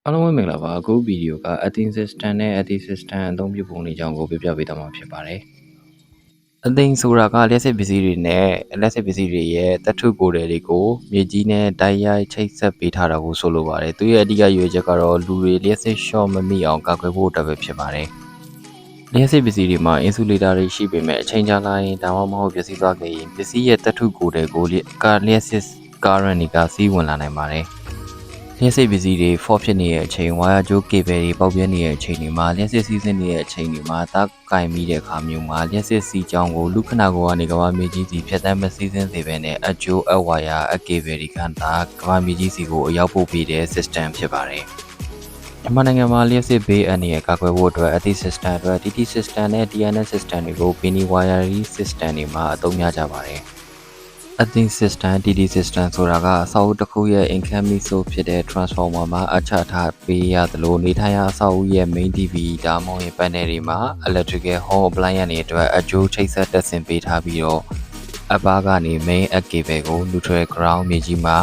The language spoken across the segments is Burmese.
အားလုံးပဲမင်္ဂလာပါအခုဗီဒီယိုက Athene System နဲ့ Athene System အသုံးပြုပုံတွေအကြောင်းကိုပြပြပေးသွားမှာဖြစ်ပါတယ်။ Athene ဆိုတာကလျှက်စစ်ပစ္စည်းတွေနဲ့လျှက်စစ်ပစ္စည်းတွေရဲ့သတ္ထုကိုယ်တွေကိုမြေကြီးနဲ့တိုက်ရိုက်ချိတ်ဆက်ပေးထားတာကိုဆိုလိုပါတယ်။သူရဲ့အဓိကရွေးချက်ကတော့လူတွေလျှက်စစ်ရှော့မမိအောင်ကာကွယ်ဖို့အတွက်ပဲဖြစ်ပါတယ်။လျှက်စစ်ပစ္စည်းတွေမှာ insulator တွေရှိပေမဲ့အချိန်ကြာလာရင်ဒါမှမဟုတ်ပျက်စီးသွားခဲ့ရင်ပစ္စည်းရဲ့သတ္ထုကိုယ်တွေကိုလျှက်စစ် current တွေကစီးဝင်လာနိုင်ပါတယ်။လျှက်စစ်ပစ္စည်းတွေ fault ဖြစ်နေတဲ့အချိန်ဝါယာကြိုး cable တွေပေါက်ပြဲနေတဲ့အချိန်တွေမှာလျှက်စစ်စီးဆင်းနေတဲ့အချိန်တွေမှာတောက်ကင်မိတဲ့အခါမျိုးမှာလျှက်စစ်စီးကြောင်းကိုလူခနာကိုကနေကမ္ဘာမြေကြီးစီဖြတ်သန်းမစီးဆင်းစေဘဲနဲ့အကျိုးအဝါယာအ cable တွေကသာကမ္ဘာမြေကြီးစီကိုအရောက်ပို့ပေးတဲ့ system ဖြစ်ပါတယ်။မြန်မာနိုင်ငံမှာလျှက်စစ်ဘေးအန္တရာယ်ကာကွယ်ဖို့အတွက် Athene System အတွက် TT System နဲ့ TNS System တွေကို Bini Wiring System တွေမှာအသုံးများကြပါတယ်။ Athene System TT System ဆိုတာကအဆောက်အဦတစ်ခုရဲ့ incoming source ဖြစ်တဲ့ transformer မှာအချထားပေးရသလိုနေထိုင်ရာအဆောက်အဦရဲ့ main TV ဒါမှမဟုတ် panel တွေမှာ electrical home appliance တွေအတွက်အကျိုးချိတ်ဆက်တက်ဆင်ပေးထားပြီးတော့အပါကနေ main cable ကို neutral ground မြေကြီးမှာ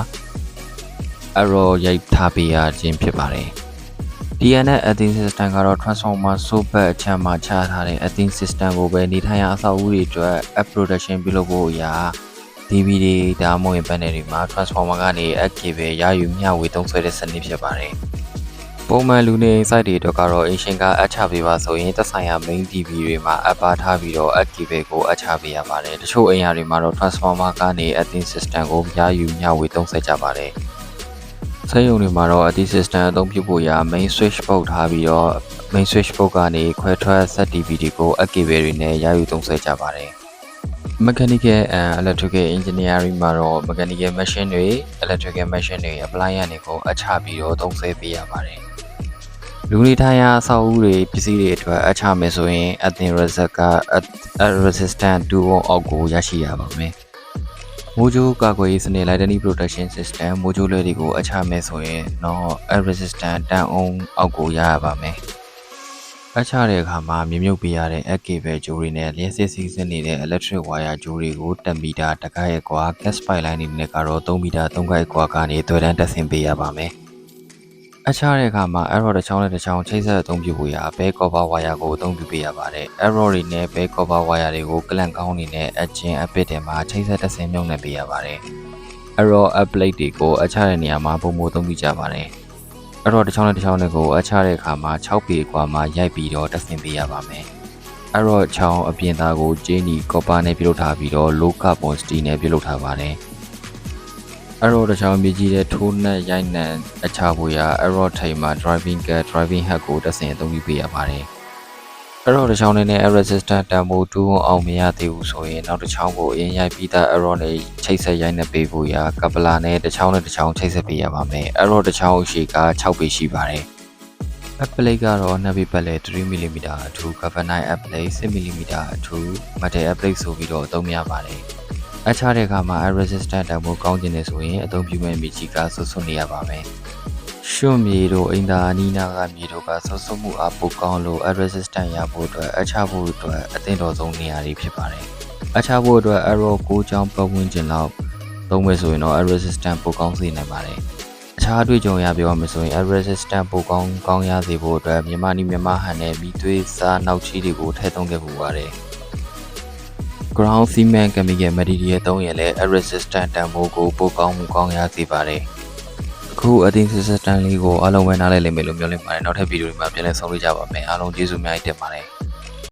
arrow ရိုက်ထားပေးရခြင်းဖြစ်ပါတယ်။ TNS Athene System ကတော့ transformer source ဘက်အချမ်းမှာချထားတဲ့ Athene System ကိုပဲနေထိုင်ရာအဆောက်အဦတွေအတွက် app protection ပြုလုပ်ဖို့အရာTV တွေဒါမှမဟုတ် panel တွေမှာ transformer ကနေ cable ရယူမျှဝေသုံးစွဲတဲ့စနစ်ဖြစ်ပါတယ်။ပုံမှန်လူနေ site တွေအတွက်ကတော့အင်ရှင်ကအချပေးပါဆိုရင်သက်ဆိုင်ရာ main TV တွေမှာအပါထားပြီးတော့ cable ကိုအချပေးရပါတယ်။တချို့အိမ်ယာတွေမှာတော့ transformer ကနေ Athene System ကိုရယူမျှဝေသုံးစွဲကြပါတယ်။စက်ရုံတွေမှာတော့ Athene System အသုံးပြုဖို့ရာ main switch ပုတ်ထားပြီးတော့ main switch ပုတ်ကနေခွဲထွက် set TV တွေကို cable တွေနဲ့ရယူသုံးစွဲကြပါတယ်။ Mechanical and Electrical Engineering မှာတော့ Mechanical Machine တွေ Electrical Machine တွေ Appliance တွေကိုအချပြီးတော့သုံးစွဲပေးရပါတယ်။လူနေထိုင်ရာအဆောက်အဦတွေပစ္စည်းတွေအတွက်အချမယ်ဆိုရင် Athene Resistor က Resistant 2 ohm အောက်ကိုရရှိရပါမယ်။မိုးကြိုးကာကွယ်ရေးစနစ် Lightning Protection System မိုးကြိုးလေးတွေကိုအချမယ်ဆိုရင်တော့ Resistant 10 ohm အောက်ကိုရပါမယ်။အချတဲ့အခါမှာမြမြုပ်ပေးရတဲ့ cable ကြိုးတွေနဲ့လျှက်စစ်စီးဆင်းနေတဲ့ electric wire ကြိုးတွေကို10မီတာတကိုက်အကွာ gas pipeline တွေနဲ့ကတော့3မီတာ3ကိုက်အကွာကနေသွယ်တန်းတက်ဆင်ပေးရပါမယ်။အချတဲ့အခါမှာ arrow တစ်ချောင်းနဲ့တစ်ချောင်းချိတ်ဆက်အသုံးပြုဖို့ရာ bell copper wire ကိုအသုံးပြုပေးရပါတယ်။ arrow တွေနဲ့ bell copper wire တွေကို ကလန့်ကောင်းတွေနဲ့အချင်းအပစ်တွေမှာချိတ်ဆက်တက်ဆင်မြုပ်နှံပေးရပါတယ်။ arrow up plate တွေကိုအချတဲ့နေရာမှာပုံမှန်သုံးပြုကြပါတယ်။အဲ့တော့တစ်ချောင်းနဲ့တစ်ချောင်းတွေကိုအချတဲ့အခါမှာ6ပေกว่าမှာရိုက်ပြီးတော့တက်ဆင်ပေးရပါမယ်။အဲ့တော့ချောင်းအပြင်သားကိုကျင်းနီကော်ပါနဲ့ပြုလုပ်ထားပြီးတော့ low carbon steel နဲ့ပြုလုပ်ထားပါတယ်။အဲ့တော့တစ်ချောင်းမြေကြီးတဲ့ထိုးနှက်ရိုက်နှံအချဖို့ရာအဲ့တော့ထိမ်မှာ driving gear driving head ကိုတက်ဆင်အသုံးပြုပေးရပါတယ်။အဲ့တော့တစ်ချောင်းနဲ့ resistant တန်ဖိုး2အောင်မရသေးဘူးဆိုရင်နောက်တစ်ချောင်းကိုအရင်ရိုက်ပြီးသား arrow နဲ့ချိတ်ဆက်ရိုက်နှက်ပေးဖို့ရာကပလာနဲ့တစ်ချောင်းနဲ့တစ်ချောင်းချိတ်ဆက်ပေးရပါမယ်။ arrow တစ်ချောင်းအရှိက6ပေရှိပါတယ်။ app plate ကတော့နှစ်ပေပတ်လည်3 mm အထူး galvanized app plate 10 mm အထူး metal app plate ဆိုပြီးတော့အသုံးများပါတယ်။အချတဲ့အခါမှာ resistant တန်ဖိုးကောင်းခြင်းနဲ့ဆိုရင်အသုံးပြုမဲ့မြေကြီးကဆွတ်နေရပါမယ်။ရွှွမြေတို့အင်တာအနီးနားကမြေတို့ကဆွတ်မှုအားပိုကောင်းလို့ resistant ရဖို့အတွက်အချဖို့အတွက်အသင့်တော်ဆုံးနေရာတွေဖြစ်ပါတယ်။အချဖို့အတွက် arrow 6ချောင်းပတ်ဝန်းကျင်လောက်သုံးမယ်ဆိုရင်တော့ resistant ပိုကောင်းစေနိုင်ပါတယ်။အခြားအတွေ့အကြုံရပြောမယ်ဆိုရင် resistant ပိုကောင်းရစေဖို့အတွက်မြန်မာနီမြန်မာဟန်နဲ့မိသွေးစားနောက်ချီတွေကိုထည့်သွင်းခဲ့ပူပါတယ်။ ground cement chemical material သုံးရင်လည်း resistant တန်ဖိုးကိုပိုကောင်းရစေပါတယ်။အခု Athene System လေးကိုအားလုံးပဲနားလည်လိမ့်မယ်လို့မျှော်လင့်ပါတယ်။နောက်ထပ်ဗီဒီယိုတွေမှာပြန်လည်ဆုံတွေ့ကြပါမယ်။အားလုံးကျေးဇူးအများကြီးတင်ပါတယ်။